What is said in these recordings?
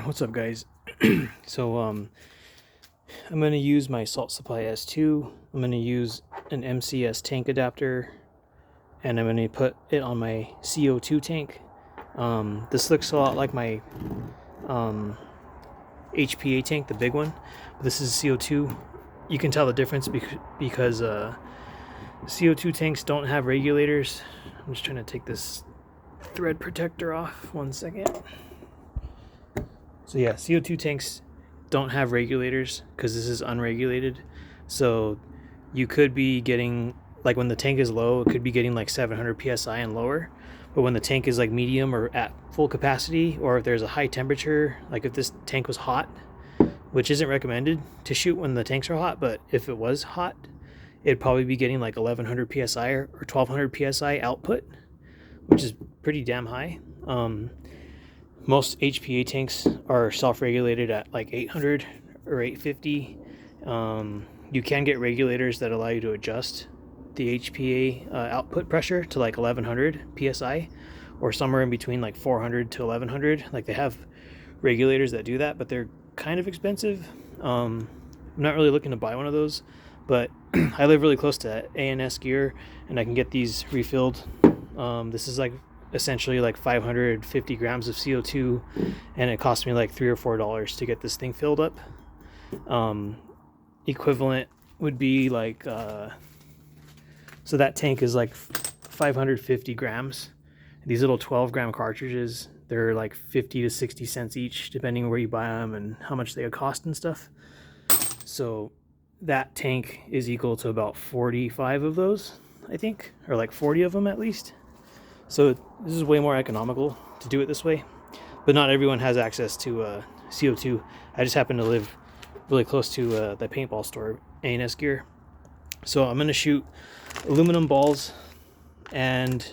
What's up, guys? So I'm going to use my salt supply S2. I'm going to use an MCS tank adapter, and I'm going to put it on my CO2 tank. This looks a lot like my HPA tank, the big one. This is CO2. You can tell the difference because CO2 tanks don't have regulators. I'm just trying to take this thread protector off. 1 second. So yeah, CO2 tanks don't have regulators because this is unregulated. So you could be getting, like, when the tank is low, it could be getting like 700 psi and lower. But when the tank is like medium or at full capacity, or if there's a high temperature, like if this tank was hot, which isn't recommended to shoot when the tanks are hot, but if it was hot, it'd probably be getting like 1100 psi or 1200 psi output, which is pretty damn high. Most HPA tanks are self-regulated at like 800 or 850. You can get regulators that allow you to adjust the HPA output pressure to like 1100 psi, or somewhere in between like 400 to 1100. Like, they have regulators that do that, but they're kind of expensive. I'm not really looking to buy one of those, but I live really close to ANS gear, and I can get these refilled. This is like essentially like 550 grams of CO2, and it cost me like $3 or $4 to get this thing filled up. Equivalent would be like so that tank is like 550 grams. These little 12-gram cartridges, they're like 50 to 60 cents each, depending on where you buy them and how much they cost and stuff. So that tank is equal to about 45 of those, I think, or like 40 of them at least. So this is way more economical to do it this way, but not everyone has access to CO2. I just happen to live really close to the paintball store, ANS Gear. So I'm going to shoot aluminum balls, and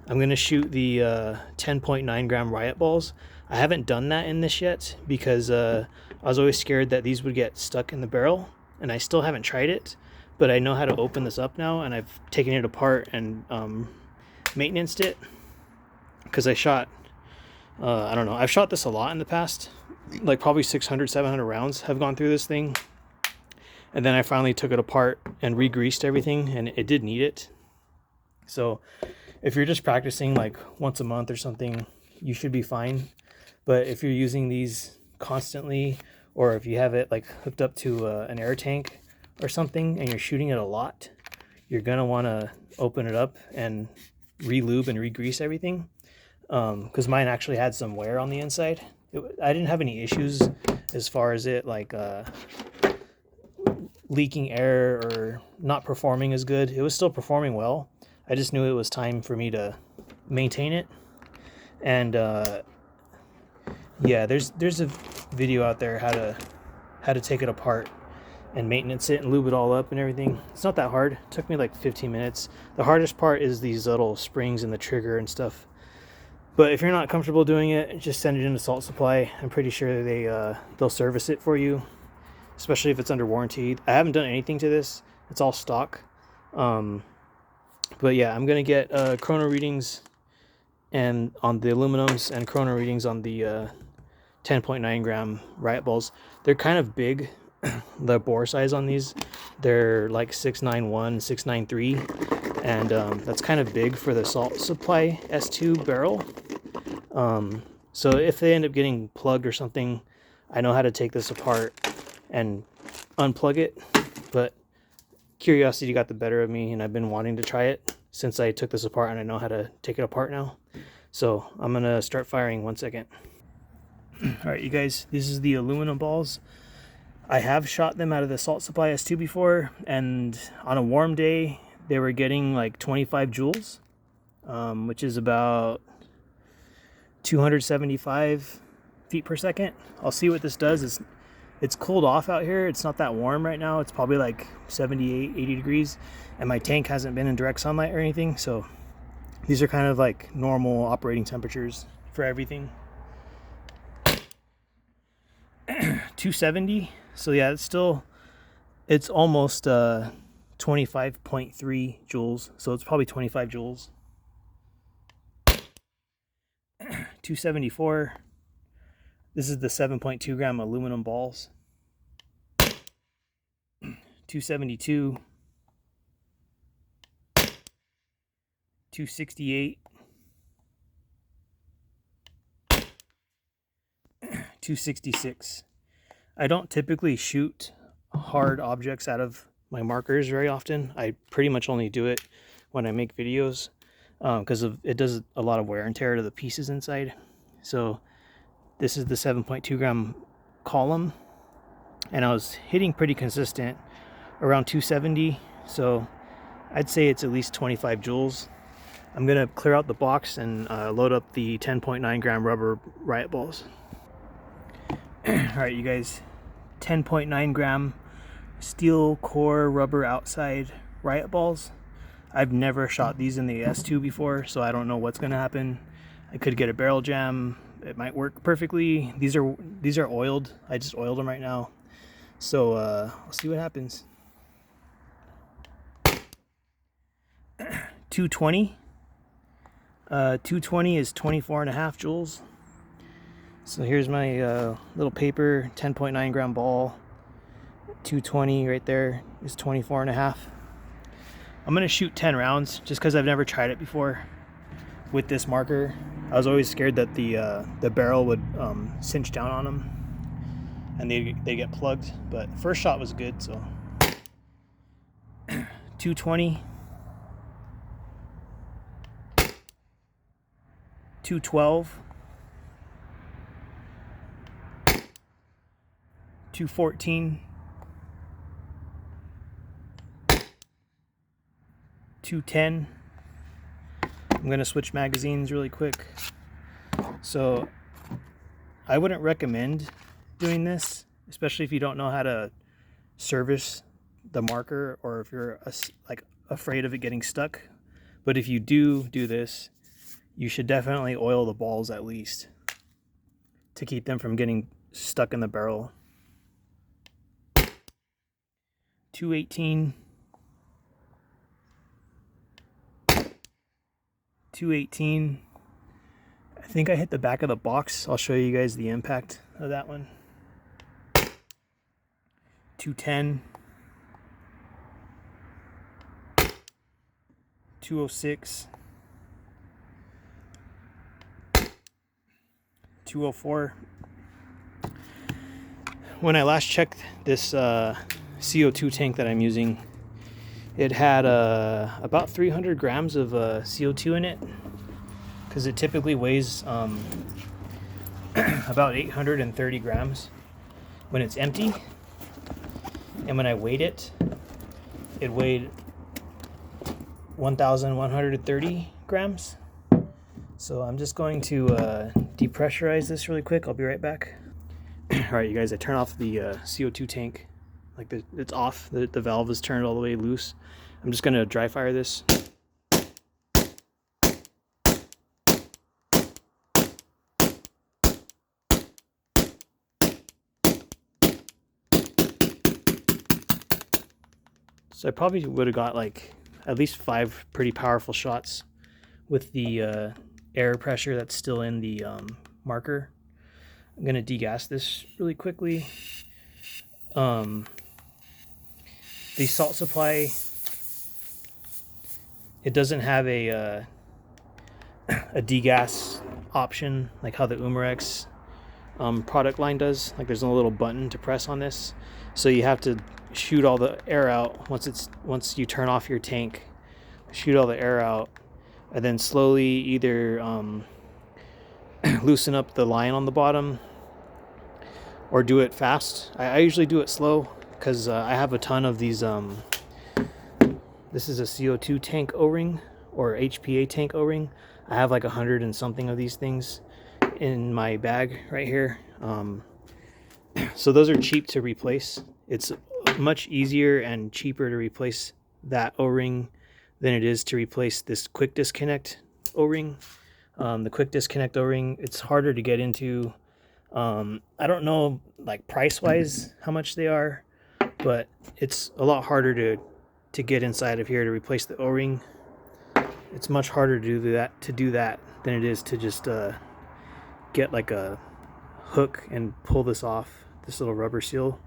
I'm going to shoot the 10.9 gram riot balls. I haven't done that in this yet because I was always scared that these would get stuck in the barrel, and I still haven't tried it, but I know how to open this up now, and I've taken it apart and maintenanced it, because I shot I don't know, I've shot this a lot in the past, like probably 600-700 rounds have gone through this thing, and then I finally took it apart and re-greased everything, and it did need it. So if you're just practicing like once a month or something, you should be fine. But if you're using these constantly, or if you have it like hooked up to an air tank or something and you're shooting it a lot, you're gonna want to open it up and re-lube and re-grease everything, because mine actually had some wear on the inside. I didn't have any issues as far as it like leaking air or not performing as good. It was still performing well. I just knew it was time for me to maintain it. And yeah, there's a video out there how to take it apart and maintenance it and lube it all up and everything. It's not that hard. It took me like 15 minutes. The hardest part is these little springs in the trigger and stuff. But if you're not comfortable doing it, just send it into Salt Supply. I'm pretty sure they'll service it for you, especially if it's under warranty. I haven't done anything to this. It's all stock. But yeah, I'm gonna get chrono readings and on the aluminums, and chrono readings on the 10.9 gram riot balls. They're kind of big. The bore size on these, they're like 691, 693, and that's kind of big for the Salt Supply S2 barrel. So if they end up getting plugged or something, I know how to take this apart and unplug it. But curiosity got the better of me, and I've been wanting to try it since I took this apart, and I know how to take it apart now. So I'm gonna start firing. 1 second. All right, you guys, this is the aluminum balls. I have shot them out of the Salt Supply S2 before, and on a warm day, they were getting like 25 joules, which is about 275 feet per second. I'll see what this does. It's cooled off out here. It's not that warm right now. It's probably like 78, 80 degrees, and my tank hasn't been in direct sunlight or anything, so these are kind of like normal operating temperatures for everything. 270. So yeah, it's almost 25.3 joules. So it's probably 25 joules. 274. This is the 7.2 gram aluminum balls. 272, 268, 266. I don't typically shoot hard objects out of my markers very often. I pretty much only do it when I make videos because it does a lot of wear and tear to the pieces inside. So this is the 7.2 gram column, and I was hitting pretty consistent around 270. So I'd say it's at least 25 joules. I'm gonna clear out the box and load up the 10.9 gram rubber riot balls. All right, you guys, 10.9 gram steel core rubber outside riot balls. I've never shot these in the S2 before, so I don't know what's gonna happen. I could get a barrel jam. It might work perfectly. These are oiled. I just oiled them right now, so I'll see what happens. 220. 220 is 24.5 joules. So here's my little paper, 10.9 gram ball. 220 right there is 24.5. I'm gonna shoot 10 rounds just because I've never tried it before with this marker. I was always scared that the barrel would cinch down on them and they get plugged. But first shot was good, so 220, 212, 214, 210. I'm going to switch magazines really quick. So I wouldn't recommend doing this, especially if you don't know how to service the marker or if you're like afraid of it getting stuck. But if you do this, you should definitely oil the balls at least to keep them from getting stuck in the barrel. 218, 218. I think I hit the back of the box. I'll show you guys the impact of that one. 210, 206, 204. When I last checked this CO2 tank that I'm using, it had about 300 grams of CO2 in it, because it typically weighs about 830 grams when it's empty. And when I weighed it, it weighed 1,130 grams. So I'm just going to depressurize this really quick. I'll be right back. All right, you guys, I turn off the CO2 tank. Like it's off, the valve is turned all the way loose. I'm just gonna dry fire this. So I probably would have got like at least 5 pretty powerful shots with the air pressure that's still in the marker. I'm gonna degas this really quickly. The salt supply, it doesn't have a degas option like how the Umarex product line does. Like there's a little button to press on this, so you have to shoot all the air out once you turn off your tank. Shoot all the air out, and then slowly either loosen up the line on the bottom or do it fast. I usually do it slow because I have a ton of these. This is a CO2 tank O-ring or HPA tank O-ring. I have like 100 and something of these things in my bag right here. So those are cheap to replace. It's much easier and cheaper to replace that O-ring than it is to replace this quick disconnect O-ring. The quick disconnect O-ring, it's harder to get into. I don't know like price wise how much they are, but it's a lot harder to get inside of here to replace the O-ring. It's much harder to do that than it is to just get like a hook and pull this off, this little rubber seal.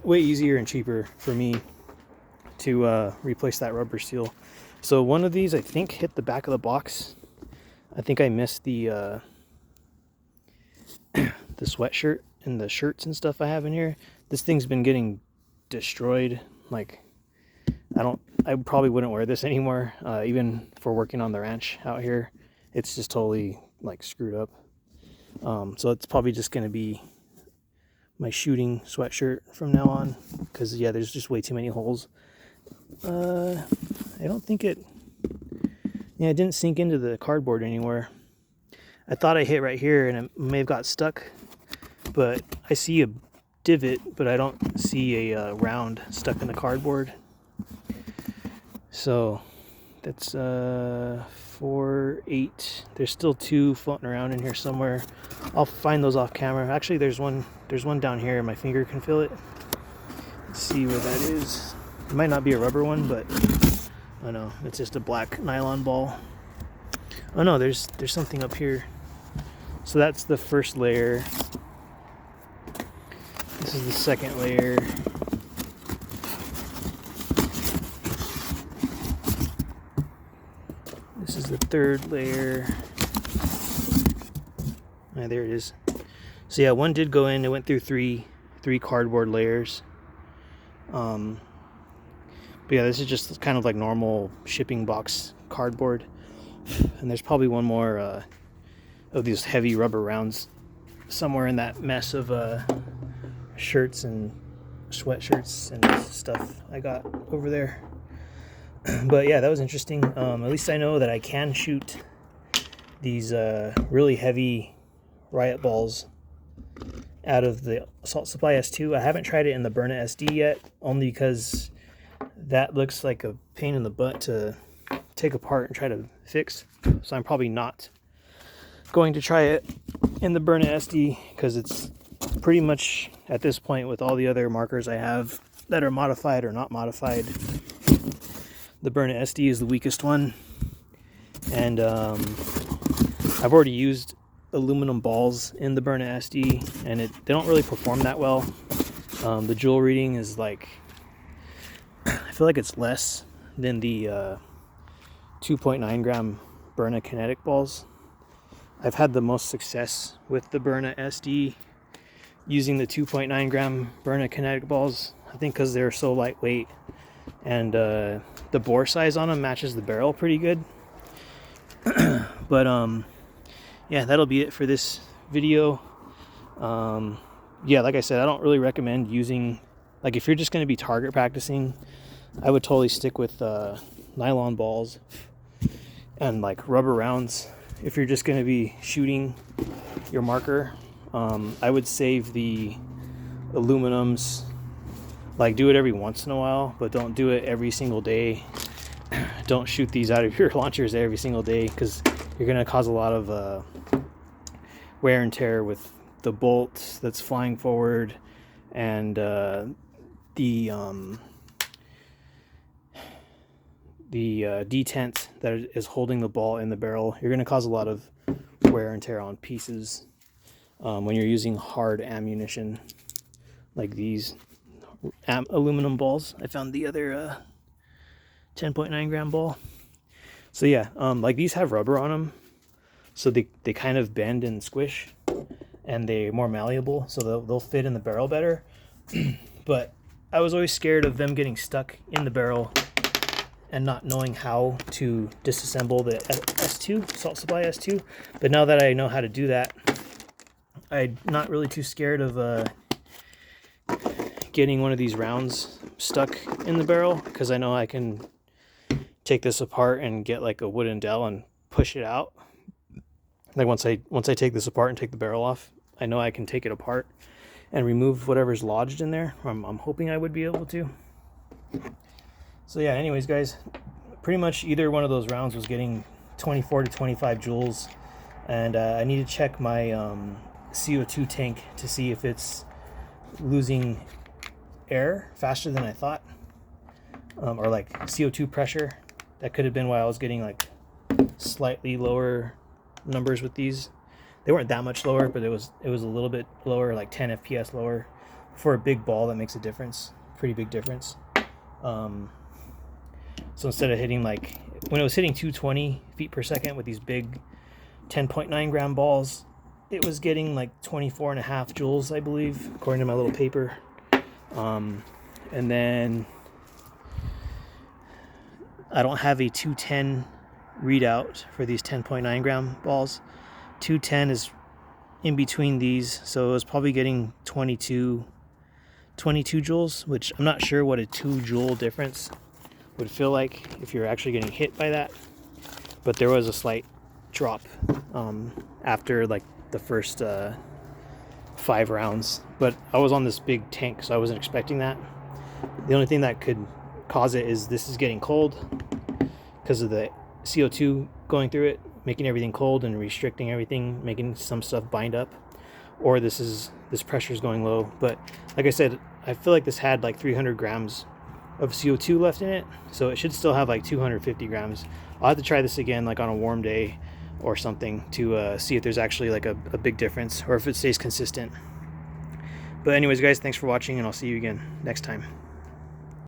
Way easier and cheaper for me to replace that rubber seal. So one of these I think hit the back of the box. I think I missed the the sweatshirt and the shirts and stuff I have in here. This thing's been getting destroyed. Like, I probably wouldn't wear this anymore, even for working on the ranch out here. It's just totally like screwed up. So it's probably just gonna be my shooting sweatshirt from now on, because yeah, there's just way too many holes. I don't think it didn't sink into the cardboard anywhere. I thought I hit right here and it may have got stuck, but I see a divot, but I don't see a round stuck in the cardboard. So that's 4, 8. There's still 2 floating around in here somewhere. I'll find those off camera. Actually, there's one down here. My finger can feel it. Let's see where that is. It might not be a rubber one, but I know it's just a black nylon ball. Oh no, there's something up here. So that's the first layer. This is the second layer. This is the third layer. Ah, there it is. So yeah, one did go in. It went through three cardboard layers. But yeah, this is just kind of like normal shipping box cardboard. And there's probably one more of these heavy rubber rounds somewhere in that mess of shirts and sweatshirts and stuff I got over there. But yeah, that was interesting. At least I know that I can shoot these really heavy riot balls out of the Assault Supply S2. I haven't tried it in the Byrna SD yet, only because that looks like a pain in the butt to take apart and try to fix. So I'm probably not going to try it in the Byrna SD, because it's pretty much at this point, with all the other markers I have that are modified or not modified, the Byrna SD is the weakest one. And I've already used aluminum balls in the Byrna SD, and they don't really perform that well. The Joule reading is like, I feel like it's less than the 2.9 gram Byrna kinetic balls. I've had the most success with the Byrna SD using the 2.9 gram Byrna kinetic balls. I think because they're so lightweight, and the bore size on them matches the barrel pretty good. But yeah, that'll be it for this video. Yeah, like I said, I don't really recommend using, like, if you're just going to be target practicing, I would totally stick with nylon balls and like rubber rounds. If you're just going to be shooting your marker, I would save the aluminums. Like, do it every once in a while, but don't do it every single day. Don't shoot these out of your launchers every single day, because you're going to cause a lot of wear and tear with the bolt that's flying forward, and the detent that is holding the ball in the barrel. You're going to cause a lot of wear and tear on pieces when you're using hard ammunition like these aluminum balls. I found the other 10.9 gram ball. So yeah, like these have rubber on them, so they kind of bend and squish, and they're more malleable, so they'll fit in the barrel better. But I was always scared of them getting stuck in the barrel and not knowing how to disassemble the S2, Assault Supply S2. But now that I know how to do that, I'm not really too scared of getting one of these rounds stuck in the barrel, because I know I can take this apart and get like a wooden dowel and push it out. Like once I take this apart and take the barrel off, I know I can take it apart and remove whatever's lodged in there. I'm hoping I would be able to. So yeah, anyways guys, pretty much either one of those rounds was getting 24 to 25 joules, and I need to check my CO2 tank to see if it's losing air faster than I thought, or like CO2 pressure. That could have been why I was getting like slightly lower numbers with these. They weren't that much lower, but it was a little bit lower, like 10 FPS lower. For a big ball, that makes a difference, pretty big difference. So instead of hitting like, when it was hitting 220 feet per second with these big 10.9 gram balls, it was getting like 24.5 joules, I believe, according to my little paper. And then I don't have a 210 readout for these 10.9 gram balls. 210 is in between these, so it was probably getting 22 joules, which I'm not sure what a 2 joule difference would feel like if you're actually getting hit by that. But there was a slight drop after like the first 5 rounds. But I was on this big tank, so I wasn't expecting that. The only thing that could cause it is this is getting cold because of the CO2 going through it, making everything cold and restricting everything, making some stuff bind up. Or this pressure is going low. But like I said, I feel like this had like 300 grams of CO2 left in it, so it should still have like 250 grams. I'll have to try this again like on a warm day or something to see if there's actually like a big difference or if it stays consistent. But anyways guys, thanks for watching, and I'll see you again next time.